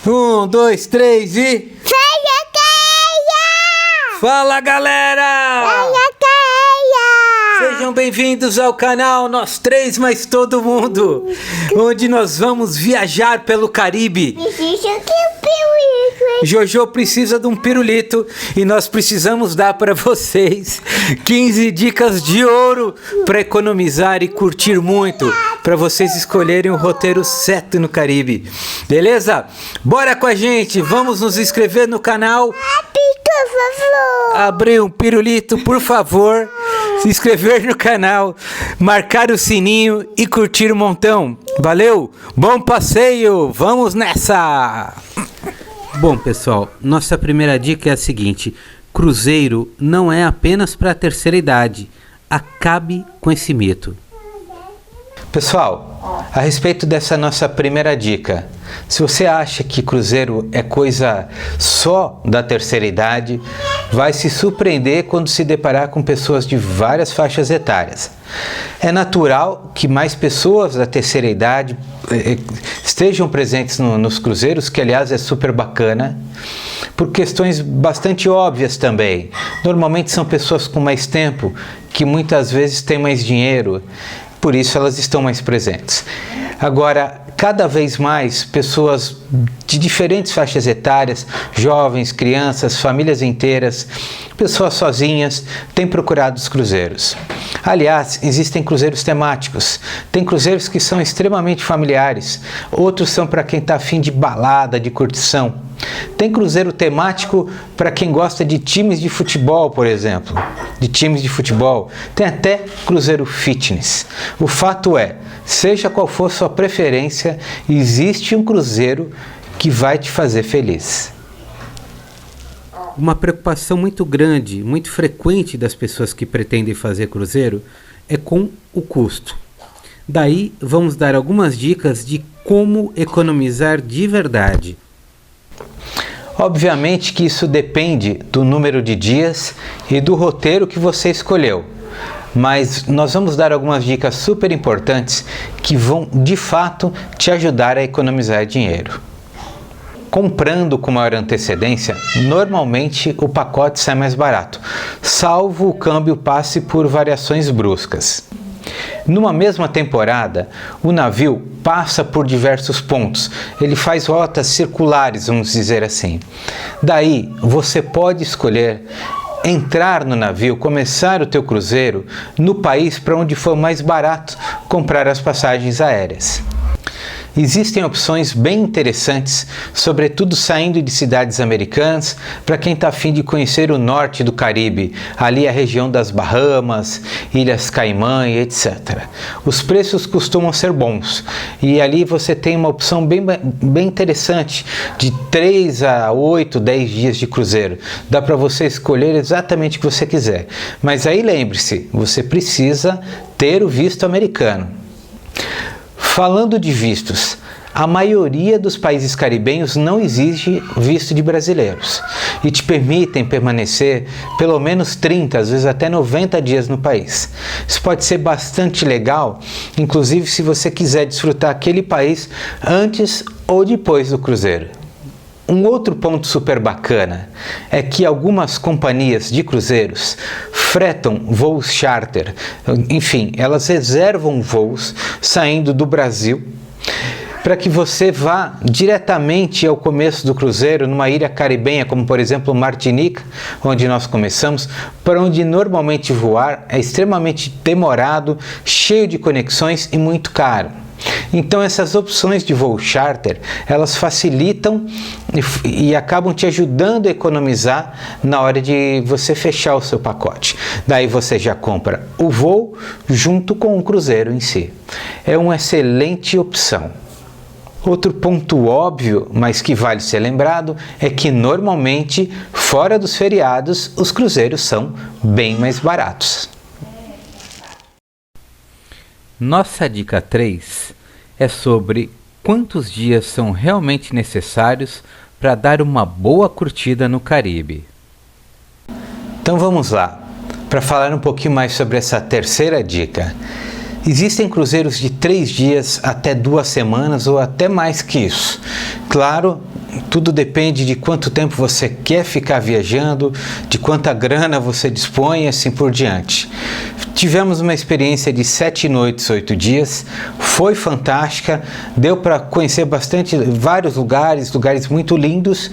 Um, dois, três e... Fala, galera! Sejam bem-vindos ao canal Nós Três Mais Todo Mundo, onde nós vamos viajar pelo Caribe. Jojo precisa de um pirulito e nós precisamos dar para vocês 15 dicas de ouro para economizar e curtir muito, para vocês escolherem o roteiro certo no Caribe. Beleza? Bora com a gente, vamos nos inscrever no canal. Abrir um pirulito, por favor. Se inscrever no canal, marcar o sininho e curtir um montão. Valeu? Bom passeio! Vamos nessa! Bom, pessoal, nossa primeira dica é a seguinte: cruzeiro não é apenas para a terceira idade. Acabe com esse mito. Pessoal, a respeito dessa nossa primeira dica, se você acha que cruzeiro é coisa só da terceira idade, vai se surpreender quando se deparar com pessoas de várias faixas etárias. É natural que mais pessoas da terceira idade estejam presentes nos cruzeiros, que aliás é super bacana, por questões bastante óbvias também. Normalmente são pessoas com mais tempo, que muitas vezes têm mais dinheiro, por isso elas estão mais presentes. Agora, cada vez mais pessoas de diferentes faixas etárias, jovens, crianças, famílias inteiras, pessoas sozinhas, têm procurado os cruzeiros. Aliás, existem cruzeiros temáticos. Tem cruzeiros que são extremamente familiares, outros são para quem está afim de balada, de curtição. Tem cruzeiro temático para quem gosta de times de futebol, por exemplo. De times de futebol. Tem até cruzeiro fitness. O fato é, seja qual for sua preferência, existe um cruzeiro que vai te fazer feliz. Uma preocupação muito grande, muito frequente das pessoas que pretendem fazer cruzeiro é com o custo. Daí vamos dar algumas dicas de como economizar de verdade. Obviamente que isso depende do número de dias e do roteiro que você escolheu, mas nós vamos dar algumas dicas super importantes que vão de fato te ajudar a economizar dinheiro. Comprando com maior antecedência, normalmente o pacote sai mais barato, salvo o câmbio passe por variações bruscas. Numa mesma temporada, o navio passa por diversos pontos, ele faz rotas circulares, vamos dizer assim. Daí, você pode escolher entrar no navio, começar o teu cruzeiro no país para onde for mais barato comprar as passagens aéreas. Existem opções bem interessantes, sobretudo saindo de cidades americanas, para quem está a fim de conhecer o norte do Caribe, ali a região das Bahamas, Ilhas Caimã e etc. Os preços costumam ser bons e ali você tem uma opção bem interessante de 3 a 8, 10 dias de cruzeiro. Dá para você escolher exatamente o que você quiser, mas aí lembre-se, você precisa ter o visto americano. Falando de vistos, a maioria dos países caribenhos não exige visto de brasileiros e te permitem permanecer pelo menos 30, às vezes até 90 dias no país. Isso pode ser bastante legal, inclusive se você quiser desfrutar aquele país antes ou depois do cruzeiro. Um outro ponto super bacana é que algumas companhias de cruzeiros fretam voos charter, enfim, elas reservam voos saindo do Brasil para que você vá diretamente ao começo do cruzeiro numa ilha caribenha, como por exemplo Martinica, onde nós começamos, para onde normalmente voar é extremamente demorado, cheio de conexões e muito caro. Então essas opções de voo charter, elas facilitam e acabam te ajudando a economizar na hora de você fechar o seu pacote. Daí você já compra o voo junto com o cruzeiro em si. É uma excelente opção. Outro ponto óbvio, mas que vale ser lembrado, é que normalmente, fora dos feriados, os cruzeiros são bem mais baratos. Nossa dica 3 é sobre quantos dias são realmente necessários para dar uma boa curtida no Caribe. Então vamos lá, para falar um pouquinho mais sobre essa terceira dica. Existem cruzeiros de 3 dias até 2 semanas ou até mais que isso. Claro, tudo depende de quanto tempo você quer ficar viajando, de quanta grana você dispõe e assim por diante. Tivemos uma experiência de 7 noites, 8 dias, foi fantástica, deu para conhecer vários lugares muito lindos,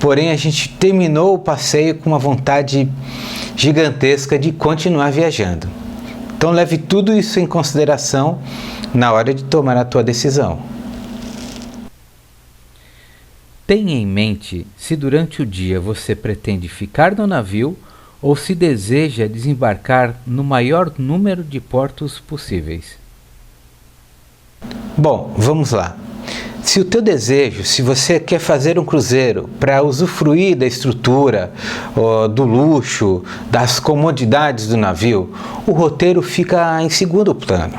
porém a gente terminou o passeio com uma vontade gigantesca de continuar viajando. Então leve tudo isso em consideração na hora de tomar a tua decisão. Tenha em mente se durante o dia você pretende ficar no navio ou se deseja desembarcar no maior número de portos possíveis. Bom, vamos lá. Se o teu desejo, se você quer fazer um cruzeiro para usufruir da estrutura, do luxo, das comodidades do navio, o roteiro fica em segundo plano.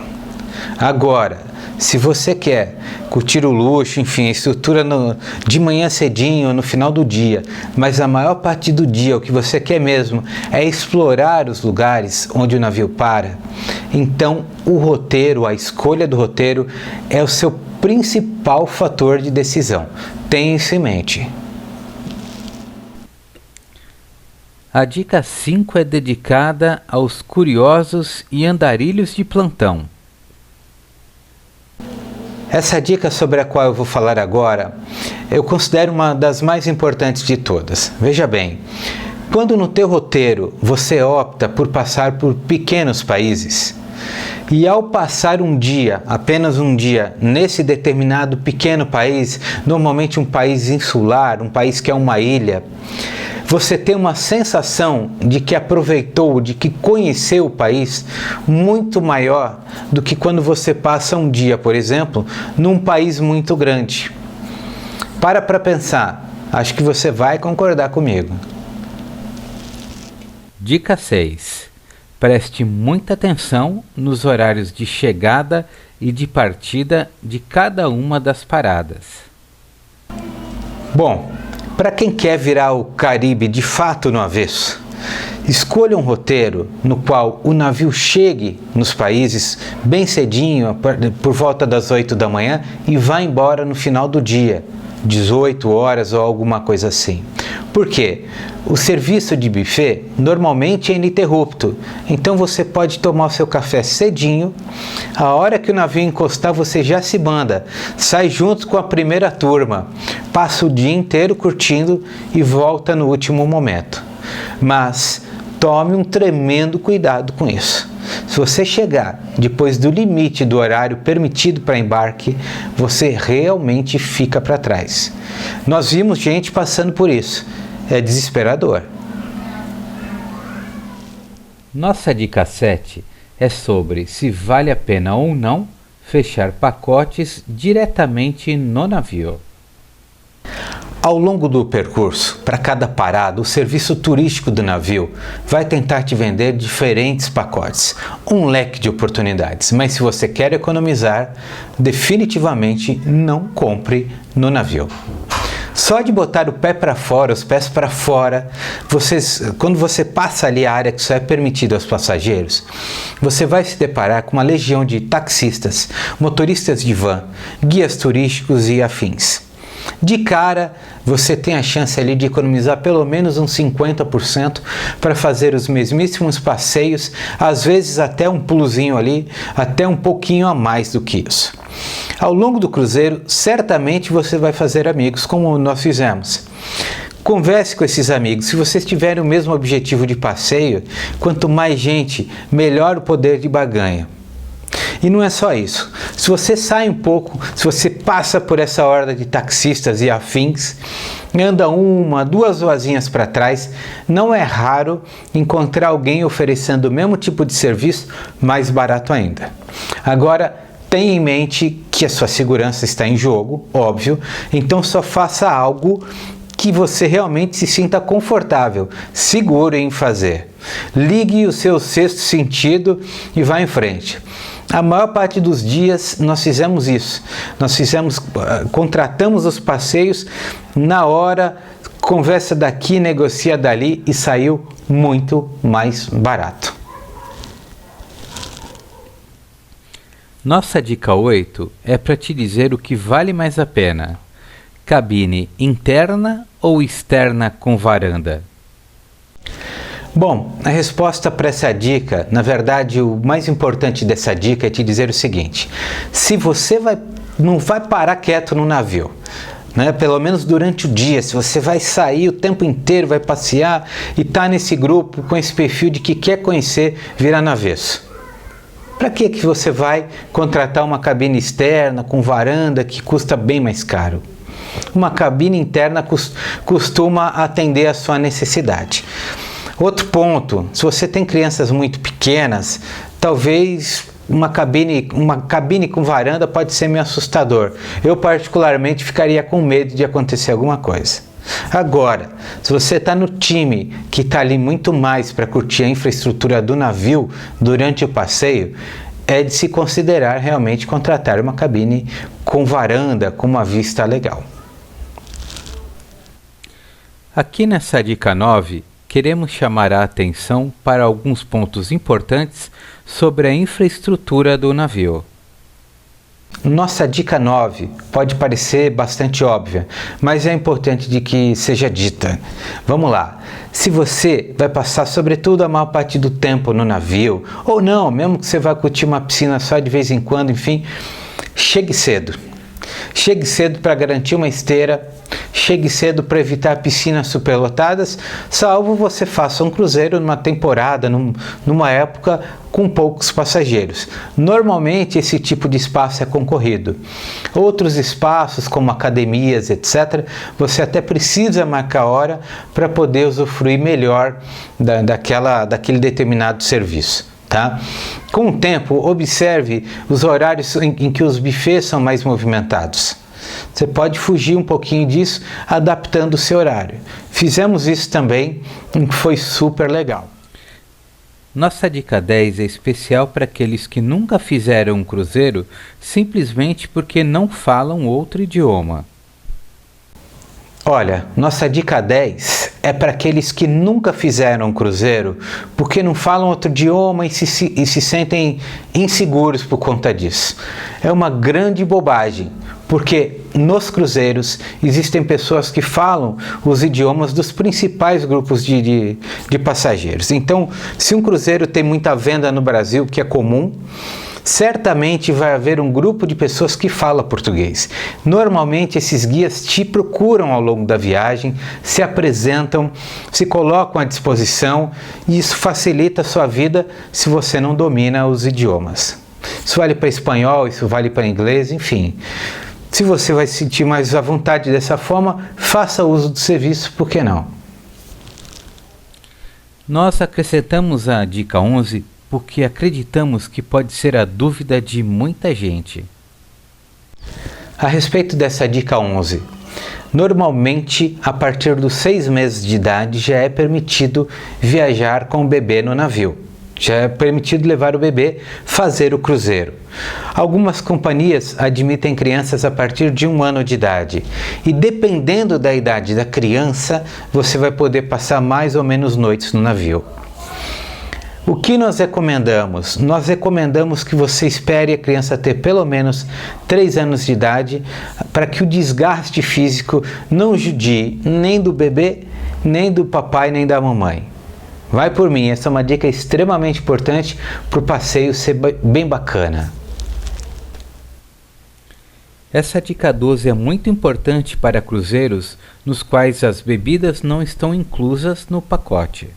Agora, se você quer curtir o luxo, enfim, a estrutura de manhã cedinho, no final do dia, mas a maior parte do dia o que você quer mesmo é explorar os lugares onde o navio para, então o roteiro, a escolha do roteiro é o seu principal fator de decisão. Tenha isso em mente. A dica 5 é dedicada aos curiosos e andarilhos de plantão. Essa dica sobre a qual eu vou falar agora, eu considero uma das mais importantes de todas. Veja bem, quando no teu roteiro você opta por passar por pequenos países, e ao passar um dia, apenas um dia, nesse determinado pequeno país, normalmente um país insular, um país que é uma ilha, você tem uma sensação de que aproveitou, de que conheceu o país muito maior do que quando você passa um dia, por exemplo, num país muito grande. Para pensar, acho que você vai concordar comigo. Dica 6. Preste muita atenção nos horários de chegada e de partida de cada uma das paradas. Bom, para quem quer virar o Caribe de fato no avesso, escolha um roteiro no qual o navio chegue nos países bem cedinho, por volta das 8 da manhã, e vá embora no final do dia, 18 horas ou alguma coisa assim. Por quê? O serviço de buffet normalmente é ininterrupto, então você pode tomar o seu café cedinho, a hora que o navio encostar você já se manda, sai junto com a primeira turma, passa o dia inteiro curtindo e volta no último momento. Mas tome um tremendo cuidado com isso. Se você chegar depois do limite do horário permitido para embarque, você realmente fica para trás. Nós vimos gente passando por isso. É desesperador. Nossa dica 7 é sobre se vale a pena ou não fechar pacotes diretamente no navio. Ao longo do percurso, para cada parada, o serviço turístico do navio vai tentar te vender diferentes pacotes, um leque de oportunidades, mas se você quer economizar, definitivamente não compre no navio. Só de botar o pé para fora, os pés para fora, quando você passa ali a área que só é permitido aos passageiros, você vai se deparar com uma legião de taxistas, motoristas de van, guias turísticos e afins. De cara, você tem a chance ali de economizar pelo menos uns 50% para fazer os mesmíssimos passeios, às vezes até um pulozinho ali, até um pouquinho a mais do que isso. Ao longo do cruzeiro, certamente você vai fazer amigos, como nós fizemos. Converse com esses amigos. Se vocês tiverem o mesmo objetivo de passeio, quanto mais gente, melhor o poder de barganha. E não é só isso. Se você sai um pouco, se você passa por essa horda de taxistas e afins, anda uma, duas ruazinhas para trás, não é raro encontrar alguém oferecendo o mesmo tipo de serviço, mais barato ainda. Agora, tenha em mente que a sua segurança está em jogo, óbvio, então só faça algo que você realmente se sinta confortável, seguro em fazer. Ligue o seu sexto sentido e vá em frente. A maior parte dos dias nós fizemos isso. Contratamos os passeios na hora, conversa daqui, negocia dali e saiu muito mais barato. Nossa dica 8 é para te dizer o que vale mais a pena: cabine interna ou externa com varanda? Bom, a resposta para essa dica, na verdade, o mais importante dessa dica é te dizer o seguinte: se você não vai parar quieto no navio, né? Pelo menos durante o dia, se você vai sair o tempo inteiro, vai passear e está nesse grupo com esse perfil de que quer conhecer virar no avesso. Para que você vai contratar uma cabine externa com varanda que custa bem mais caro? Uma cabine interna costuma atender a sua necessidade. Outro ponto, se você tem crianças muito pequenas, talvez uma cabine com varanda pode ser meio assustador. Eu particularmente ficaria com medo de acontecer alguma coisa. Agora, se você está no time que está ali muito mais para curtir a infraestrutura do navio durante o passeio, é de se considerar realmente contratar uma cabine com varanda, com uma vista legal. Aqui nessa dica 9, queremos chamar a atenção para alguns pontos importantes sobre a infraestrutura do navio. Nossa dica 9 pode parecer bastante óbvia, mas é importante de que seja dita. Vamos lá. Se você vai passar sobretudo a maior parte do tempo no navio, ou não, mesmo que você vá curtir uma piscina só de vez em quando, enfim, chegue cedo. Chegue cedo para garantir uma esteira, chegue cedo para evitar piscinas superlotadas, salvo você faça um cruzeiro numa temporada, numa época com poucos passageiros. Normalmente esse tipo de espaço é concorrido. Outros espaços, como academias, etc., você até precisa marcar hora para poder usufruir melhor daquele determinado serviço. Tá? Com o tempo, observe os horários em que os buffets são mais movimentados. Você pode fugir um pouquinho disso adaptando o seu horário. Fizemos isso também e foi super legal. Nossa dica 10 é especial para aqueles que nunca fizeram um cruzeiro simplesmente porque não falam outro idioma. Olha, nossa dica 10 é para aqueles que nunca fizeram um cruzeiro porque não falam outro idioma e se sentem inseguros por conta disso. É uma grande bobagem, porque nos cruzeiros existem pessoas que falam os idiomas dos principais grupos de passageiros. Então, se um cruzeiro tem muita venda no Brasil, que é comum, certamente vai haver um grupo de pessoas que fala português. Normalmente esses guias te procuram ao longo da viagem, se apresentam, se colocam à disposição e isso facilita a sua vida se você não domina os idiomas. Isso vale para espanhol, isso vale para inglês, enfim. Se você vai se sentir mais à vontade dessa forma, faça uso do serviço, por que não? Nós acrescentamos a dica 11 porque acreditamos que pode ser a dúvida de muita gente. A respeito dessa dica 11, normalmente a partir dos 6 meses de idade já é permitido viajar com o bebê no navio. Já é permitido levar o bebê, fazer o cruzeiro. Algumas companhias admitem crianças a partir de 1 ano de idade. E dependendo da idade da criança, você vai poder passar mais ou menos noites no navio. O que nós recomendamos? Nós recomendamos que você espere a criança ter pelo menos 3 anos de idade para que o desgaste físico não judie nem do bebê, nem do papai, nem da mamãe. Vai por mim, essa é uma dica extremamente importante para o passeio ser bem bacana. Essa dica 12 é muito importante para cruzeiros nos quais as bebidas não estão inclusas no pacote.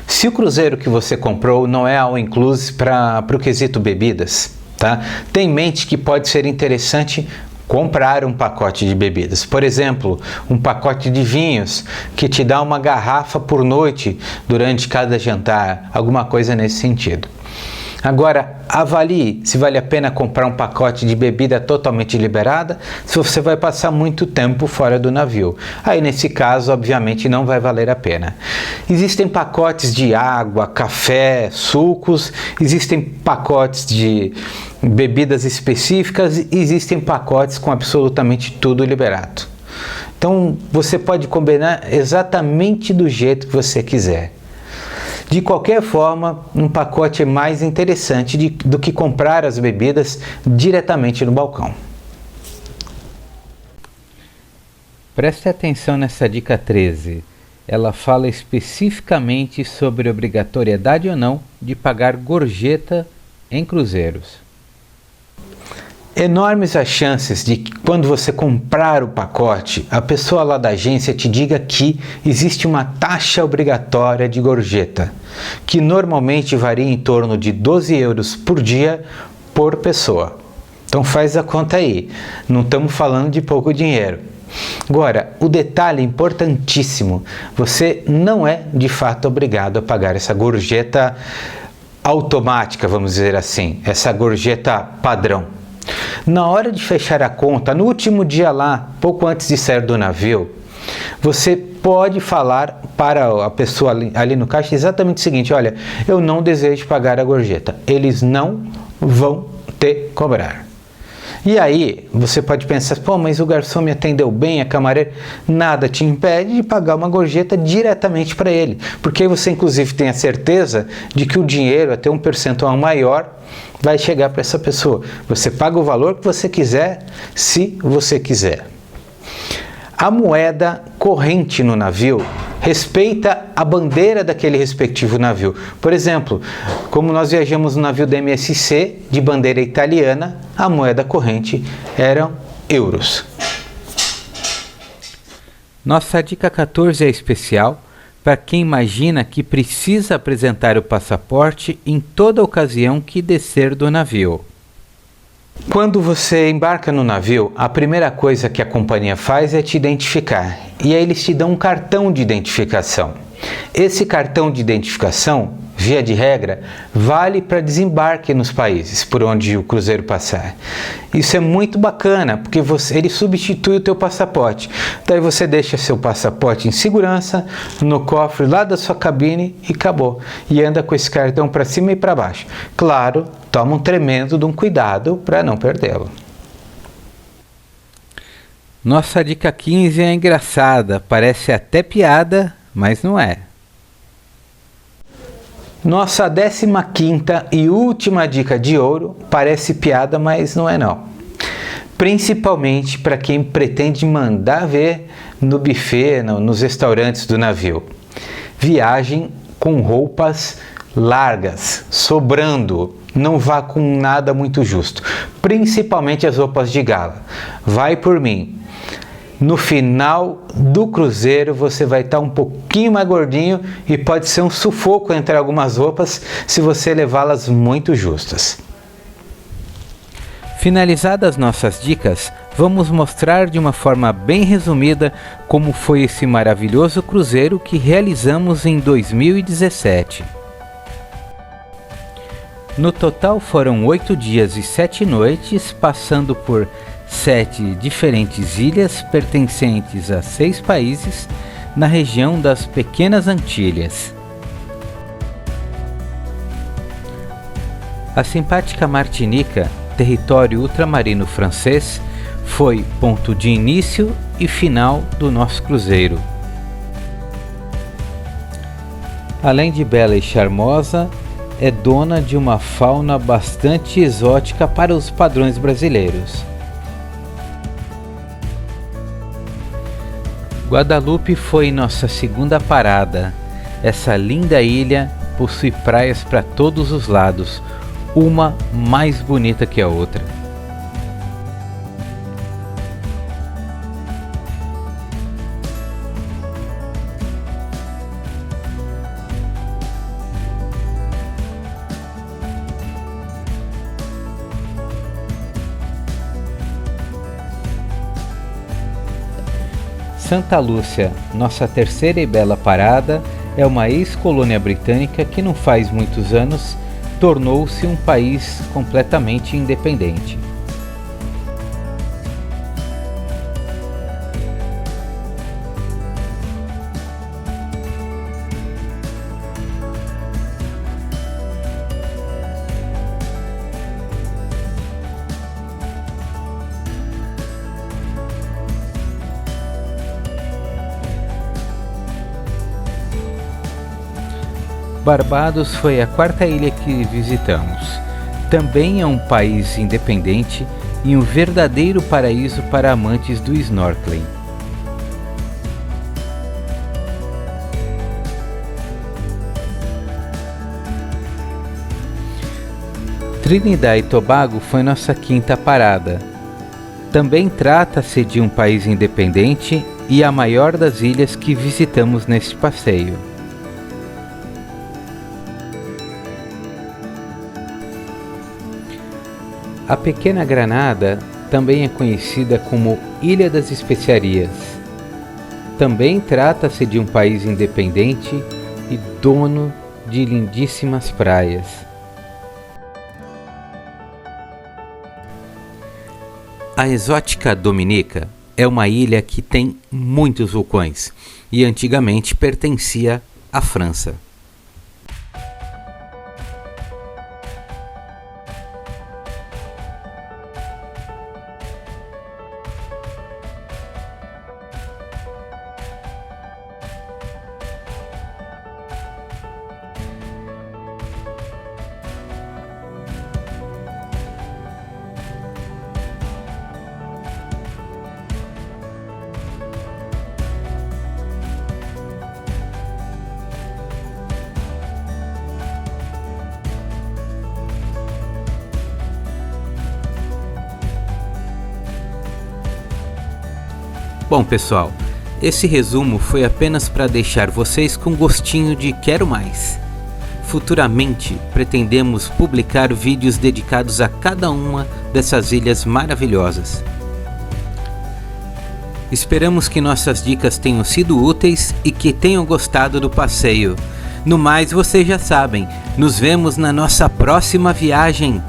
Se o cruzeiro que você comprou não é all inclusive para o quesito bebidas, tá? Tenha em mente que pode ser interessante comprar um pacote de bebidas. Por exemplo, um pacote de vinhos que te dá uma garrafa por noite durante cada jantar, alguma coisa nesse sentido. Agora, avalie se vale a pena comprar um pacote de bebida totalmente liberada, se você vai passar muito tempo fora do navio. Aí, nesse caso, obviamente, não vai valer a pena. Existem pacotes de água, café, sucos, existem pacotes de bebidas específicas e existem pacotes com absolutamente tudo liberado. Então, você pode combinar exatamente do jeito que você quiser. De qualquer forma, um pacote é mais interessante do que comprar as bebidas diretamente no balcão. Preste atenção nessa dica 13. Ela fala especificamente sobre a obrigatoriedade ou não de pagar gorjeta em cruzeiros. Enormes as chances de que quando você comprar o pacote, a pessoa lá da agência te diga que existe uma taxa obrigatória de gorjeta, que normalmente varia em torno de 12 euros por dia por pessoa. Então faz a conta aí, não estamos falando de pouco dinheiro. Agora, o detalhe importantíssimo, você não é de fato obrigado a pagar essa gorjeta automática, vamos dizer assim, essa gorjeta padrão. Na hora de fechar a conta, no último dia lá, pouco antes de sair do navio, você pode falar para a pessoa ali no caixa exatamente o seguinte: olha, eu não desejo pagar a gorjeta, eles não vão te cobrar. E aí, você pode pensar, pô, mas o garçom me atendeu bem, a camareira, nada te impede de pagar uma gorjeta diretamente para ele, porque aí você inclusive tem a certeza de que o dinheiro, até um percentual maior, vai chegar para essa pessoa. Você paga o valor que você quiser, se você quiser. A moeda corrente no navio respeita a bandeira daquele respectivo navio. Por exemplo, como nós viajamos no navio da MSC de bandeira italiana, a moeda corrente eram euros. Nossa dica 14 é especial para quem imagina que precisa apresentar o passaporte em toda ocasião que descer do navio. Quando você embarca no navio, a primeira coisa que a companhia faz é te identificar, e aí eles te dão um cartão de identificação. Esse cartão de identificação, via de regra, vale para desembarque nos países por onde o cruzeiro passar. Isso é muito bacana, porque ele substitui o teu passaporte. Daí você deixa seu passaporte em segurança no cofre lá da sua cabine e acabou. E anda com esse cartão para cima e para baixo. Claro, toma um tremendo de um cuidado para não perdê-lo. Nossa dica 15 é engraçada, parece até piada, mas não é. Nossa 15ª e última dica de ouro parece piada, mas não é não. Principalmente para quem pretende mandar ver no buffet, nos restaurantes do navio. Viagem com roupas largas, sobrando. Não vá com nada muito justo. Principalmente as roupas de gala. Vai por mim. No final do cruzeiro você vai estar um pouquinho mais gordinho e pode ser um sufoco entre algumas roupas se você levá-las muito justas. Finalizadas nossas dicas, vamos mostrar de uma forma bem resumida como foi esse maravilhoso cruzeiro que realizamos em 2017. No total foram 8 dias e 7 noites, passando por 7 diferentes ilhas pertencentes a 6 países na região das Pequenas Antilhas. A simpática Martinica, território ultramarino francês, foi ponto de início e final do nosso cruzeiro. Além de bela e charmosa, é dona de uma fauna bastante exótica para os padrões brasileiros. Guadalupe foi nossa segunda parada. Essa linda ilha possui praias para todos os lados, uma mais bonita que a outra. Santa Lúcia, nossa terceira e bela parada, é uma ex-colônia britânica que não faz muitos anos tornou-se um país completamente independente. Barbados foi a quarta ilha que visitamos. Também é um país independente e um verdadeiro paraíso para amantes do snorkeling. Trinidad e Tobago foi nossa quinta parada. Também trata-se de um país independente e a maior das ilhas que visitamos neste passeio. A Pequena Granada também é conhecida como Ilha das Especiarias. Também trata-se de um país independente e dono de lindíssimas praias. A exótica Dominica é uma ilha que tem muitos vulcões e antigamente pertencia à França. Bom, pessoal, esse resumo foi apenas para deixar vocês com gostinho de quero mais. Futuramente, pretendemos publicar vídeos dedicados a cada uma dessas ilhas maravilhosas. Esperamos que nossas dicas tenham sido úteis e que tenham gostado do passeio. No mais, vocês já sabem, nos vemos na nossa próxima viagem.